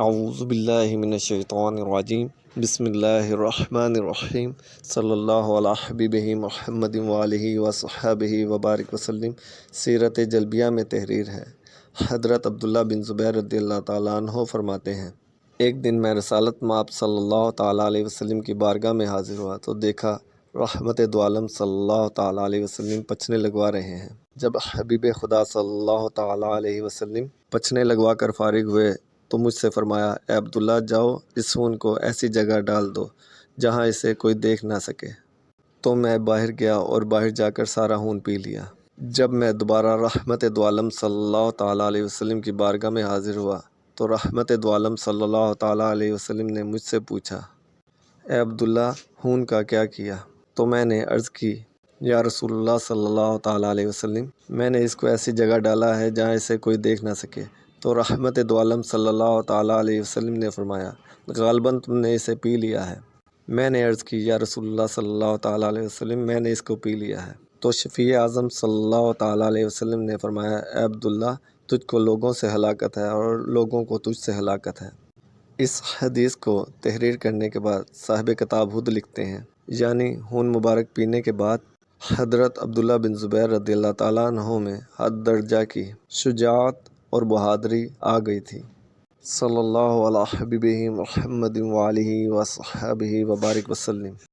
اعوذ باللہ من الشیطان الرجیم بسم اللہ الرحمن الرحیم صلی اللہ علیہ حبیبہ محمد وآلہ وصحبہ وبارک وسلم۔ سیرت جلبیہ میں تحریر ہے۔ حضرت عبداللہ بن زبیر رضی اللہ تعالیٰ عنہ فرماتے ہیں، ایک دن میں رسالت مآب صلی اللہ تعالیٰ علیہ وسلم کی بارگاہ میں حاضر ہوا تو دیکھا رحمت دو عالم صلی اللہ تعالیٰ علیہ وسلم پچھنے لگوا رہے ہیں۔ جب حبیب خدا صلی اللہ تعالیٰ علیہ وسلم پچھنے لگوا کر فارغ ہوئے تو مجھ سے فرمایا، اے عبداللہ جاؤ اس خون کو ایسی جگہ ڈال دو جہاں اسے کوئی دیکھ نہ سکے۔ تو میں باہر گیا اور باہر جا کر سارا خون پی لیا۔ جب میں دوبارہ رحمت دو عالم صلی اللہ تعالیٰ علیہ وسلم کی بارگاہ میں حاضر ہوا تو رحمت دو عالم صلی اللہ تعالیٰ علیہ وسلم نے مجھ سے پوچھا، اے عبداللہ خون کا کیا کیا؟ تو میں نے عرض کی، یا رسول اللہ صلی اللہ تعالیٰ علیہ وسلم، میں نے اس کو ایسی جگہ ڈالا ہے جہاں اسے کوئی دیکھ نہ سکے۔ تو رحمت دو عالم صلی اللہ تعالیٰ علیہ وسلم نے فرمایا، غالباً تم نے اسے پی لیا ہے۔ میں نے عرض کی، یا رسول اللہ صلی اللہ تعالیٰ علیہ وسلم، میں نے اس کو پی لیا ہے۔ تو شفیع اعظم صلی اللہ تعالیٰ علیہ وسلم نے فرمایا، اے عبداللہ تجھ کو لوگوں سے ہلاکت ہے اور لوگوں کو تجھ سے ہلاکت ہے۔ اس حدیث کو تحریر کرنے کے بعد صاحب کتاب خود لکھتے ہیں، یعنی خون مبارک پینے کے بعد حضرت عبداللہ بن زبیر رضی اللہ تعالیٰ عنہ میں حد درجہ کی شجاعت اور بہادری آ گئی تھی۔ صلی اللہ علیہ حبیبہ محمد وآلہ وصحبہ وبارک وسلم۔